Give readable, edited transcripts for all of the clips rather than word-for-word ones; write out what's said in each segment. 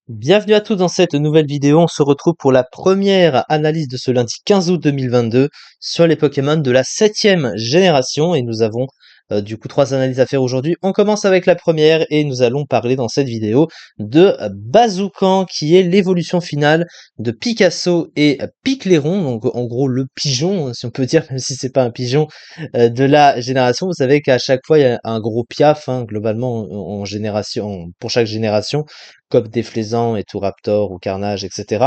Bienvenue à tous dans cette nouvelle vidéo. On se retrouve pour la première analyse de ce lundi 15 août 2022 sur les Pokémon de la 7e génération et nous avons du coup 3 analyses à faire aujourd'hui. On commence avec la première et nous allons parler dans cette vidéo de Bazoukan qui est l'évolution finale de Picasso et Picléron, donc en gros le pigeon si on peut dire, même si c'est pas un pigeon de la génération. Vous savez qu'à chaque fois il y a un gros piaf globalement en génération, pour chaque génération comme Déflaisant et tout Raptor ou Carnage, etc.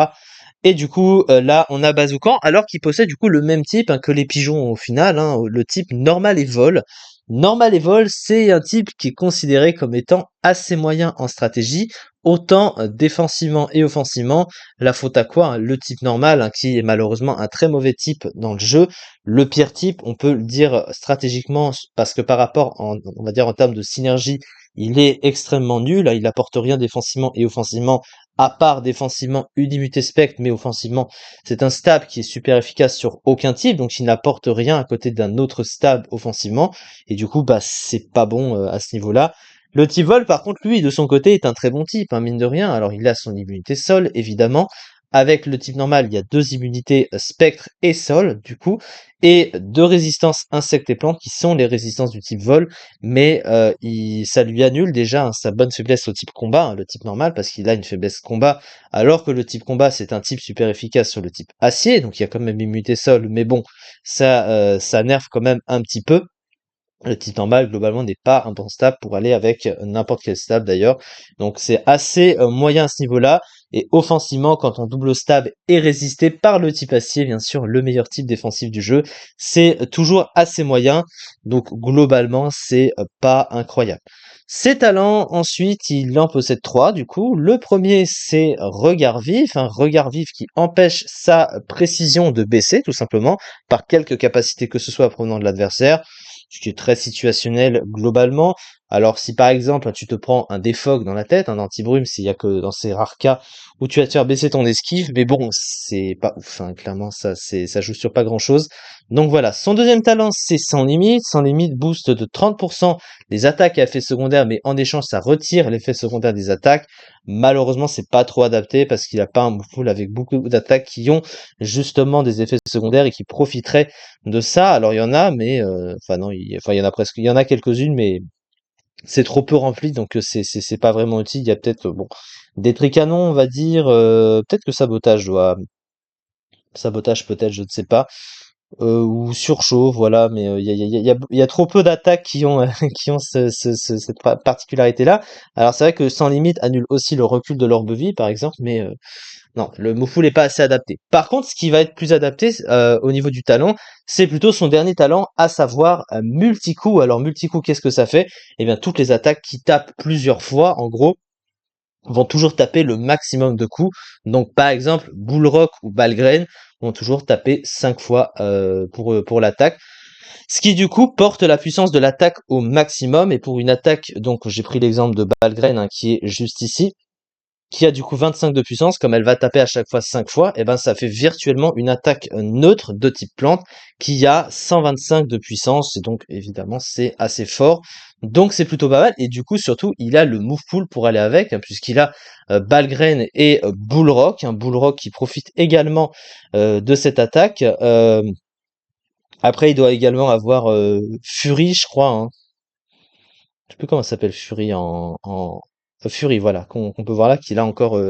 Et du coup, là, on a Bazoukan, alors qu'il possède du coup le même type que les pigeons au final, le type normal et vol. Normal et vol, c'est un type qui est considéré comme étant assez moyen en stratégie, autant défensivement et offensivement. La faute à quoi? Le type normal, qui est malheureusement un très mauvais type dans le jeu. Le pire type, on peut le dire stratégiquement, parce que par rapport, on va dire en termes de synergie, il est extrêmement nul, il apporte rien défensivement et offensivement, à part défensivement Unimute Spectre, mais offensivement, c'est un stab qui est super efficace sur aucun type, donc il n'apporte rien à côté d'un autre stab offensivement, et du coup, bah, c'est pas bon à ce niveau-là. Le type vol, par contre, lui, de son côté, est un très bon type, mine de rien. Alors, il a son immunité sol, évidemment. Avec le type normal, il y a 2 immunités spectre et sol, du coup, et 2 résistances insectes et plantes qui sont les résistances du type vol, mais ça lui annule déjà sa bonne faiblesse au type combat, le type normal, parce qu'il a une faiblesse combat, alors que le type combat, c'est un type super efficace sur le type acier, donc il y a quand même immunité sol, mais bon, ça nerve quand même un petit peu. Le type normal, globalement, n'est pas un bon stab pour aller avec n'importe quel stab d'ailleurs. Donc c'est assez moyen à ce niveau-là. Et offensivement, quand on double stab est résisté par le type acier, bien sûr, le meilleur type défensif du jeu, c'est toujours assez moyen. Donc globalement, c'est pas incroyable. Ses talents, ensuite, il en possède 3 du coup. Le premier, c'est Regard Vif, un regard vif qui empêche sa précision de baisser, tout simplement, par quelque capacité que ce soit provenant de l'adversaire, ce qui est très situationnel globalement. Alors si par exemple tu te prends un défog dans la tête, un anti-brume, s'il y a que dans ces rares cas où tu vas te faire baisser ton esquive, mais bon, c'est pas ouf, clairement ça joue sur pas grand chose. Donc voilà, son deuxième talent c'est sans limite boost de 30% les attaques à effet secondaire, mais en échange ça retire l'effet secondaire des attaques. Malheureusement c'est pas trop adapté parce qu'il a pas un full avec beaucoup d'attaques qui ont justement des effets secondaires et qui profiteraient de ça. Alors il y en a, mais enfin non, il y en a presque, il y en a quelques-unes, mais c'est trop peu rempli, donc c'est pas vraiment utile. Il y a peut-être bon des tricanons, on va dire, peut-être que sabotage peut-être, je ne sais pas, ou surchauffe, voilà, mais il y a trop peu d'attaques qui ont qui ont cette particularité-là. Alors c'est vrai que sans limite annule aussi le recul de l'orbe vie, par exemple, mais non, le Moufou n'est pas assez adapté. Par contre, ce qui va être plus adapté au niveau du talent, c'est plutôt son dernier talent, à savoir multi-coup. Alors multi-coup, qu'est-ce que ça fait? Eh bien, toutes les attaques qui tapent plusieurs fois, en gros, vont toujours taper le maximum de coups. Donc, par exemple, Bullrock ou Balgrain vont toujours taper 5 fois pour l'attaque. Ce qui, du coup, porte la puissance de l'attaque au maximum. Et pour une attaque, donc j'ai pris l'exemple de Balgrain, qui est juste ici, qui a du coup 25 de puissance, comme elle va taper à chaque fois 5 fois, et ben ça fait virtuellement une attaque neutre de type plante qui a 125 de puissance, et donc évidemment c'est assez fort. Donc c'est plutôt pas mal, et du coup surtout il a le move pool pour aller avec, puisqu'il a Balgrain et Bullrock, un Bullrock qui profite également de cette attaque. Après il doit également avoir Fury, je crois, je sais plus comment ça s'appelle Fury Fury, voilà, qu'on peut voir là, qu'il a encore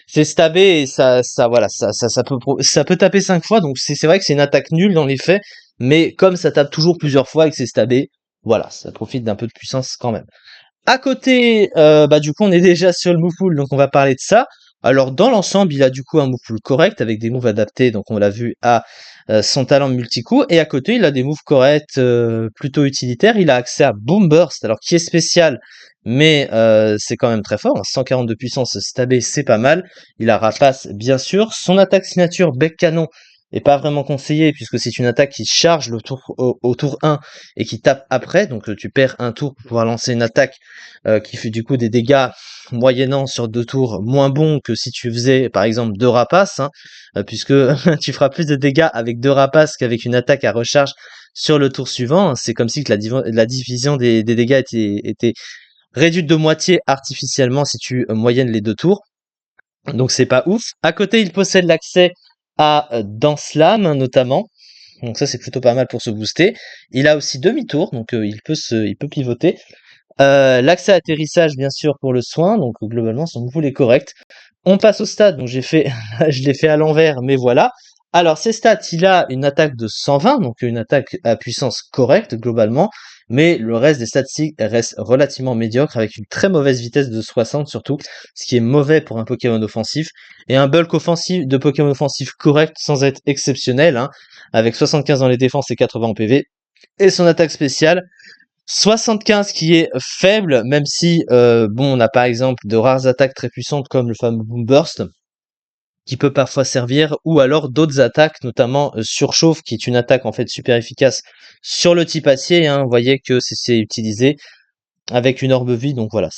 c'est stabé et ça voilà, ça peut taper 5 fois, donc c'est vrai que c'est une attaque nulle dans les faits, mais comme ça tape toujours plusieurs fois et que c'est stabé, voilà, ça profite d'un peu de puissance quand même. À côté, bah du coup on est déjà sur le move pool, donc on va parler de ça. Alors dans l'ensemble, il a du coup un move pool correct avec des moves adaptés, donc on l'a vu à son talent de multi-coup, et à côté il a des moves corrects plutôt utilitaires. Il a accès à Boom Burst, alors qui est spécial, mais c'est quand même très fort, 140 de puissance stabé, c'est pas mal. Il a Rapace bien sûr, son attaque signature Bec Canon est pas vraiment conseillé puisque c'est une attaque qui charge le tour au tour 1 et qui tape après, donc tu perds un tour pour pouvoir lancer une attaque qui fait du coup des dégâts moyennant sur 2 tours moins bons que si tu faisais par exemple 2 rapaces, puisque tu feras plus de dégâts avec 2 rapaces qu'avec une attaque à recharge sur le tour suivant. C'est comme si que la division des dégâts était réduite de moitié artificiellement si tu moyennes les 2 tours. Donc c'est pas ouf. À côté, il possède l'accès à Danslam, hein, notamment. Donc ça, c'est plutôt pas mal pour se booster. Il a aussi demi-tour, donc il peut pivoter. L'accès à atterrissage, bien sûr, pour le soin. Donc globalement, son mouvement est correct. On passe au stade, donc j'ai fait, je l'ai fait à l'envers, mais voilà. Alors, ses stats, il a une attaque de 120, donc une attaque à puissance correcte, globalement, mais le reste des statistiques reste relativement médiocre, avec une très mauvaise vitesse de 60 surtout, ce qui est mauvais pour un Pokémon offensif, et un bulk offensif de Pokémon offensif correct sans être exceptionnel, hein, avec 75 dans les défenses et 80 en PV, et son attaque spéciale, 75 qui est faible, même si bon, on a par exemple de rares attaques très puissantes comme le fameux Boom Burst qui peut parfois servir, ou alors d'autres attaques, notamment Surchauffe, qui est une attaque en fait super efficace sur le type acier, hein. Vous voyez que c'est utilisé avec une orbe vie, donc voilà,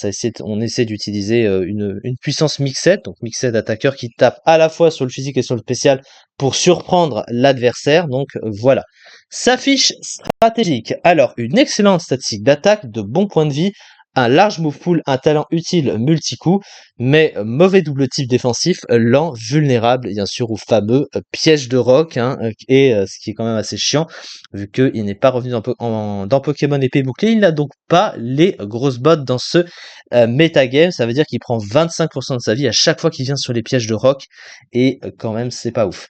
on essaie d'utiliser une puissance mixed, donc mixed attaqueur qui tape à la fois sur le physique et sur le spécial pour surprendre l'adversaire, donc voilà. Sa fiche stratégique, alors une excellente statistique d'attaque, de bons points de vie, un large move pool, un talent utile multi-coup, mais mauvais double type défensif, lent, vulnérable, bien sûr, au fameux piège de roc, hein, et ce qui est quand même assez chiant, vu qu'il n'est pas revenu dans Pokémon épée bouclée, il n'a donc pas les grosses bottes dans ce metagame, ça veut dire qu'il prend 25% de sa vie à chaque fois qu'il vient sur les pièges de roc, et quand même c'est pas ouf.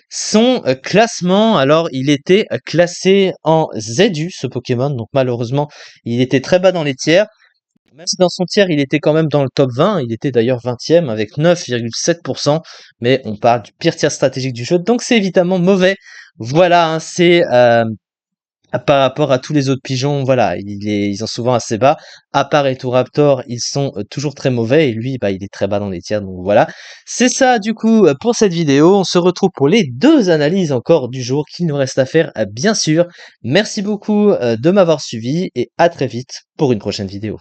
Son classement, alors il était classé en ZU ce Pokémon, donc malheureusement il était très bas dans les tiers, même si dans son tiers il était quand même dans le top 20, il était d'ailleurs 20e avec 9,7%, mais on parle du pire tiers stratégique du jeu, donc c'est évidemment mauvais. Voilà, hein, c'est par rapport à tous les autres pigeons, voilà, ils sont souvent assez bas. À part Raptor, ils sont toujours très mauvais et lui, bah, il est très bas dans les tiers. Donc voilà, c'est ça du coup pour cette vidéo. On se retrouve pour les deux analyses encore du jour qu'il nous reste à faire, bien sûr. Merci beaucoup de m'avoir suivi et à très vite pour une prochaine vidéo.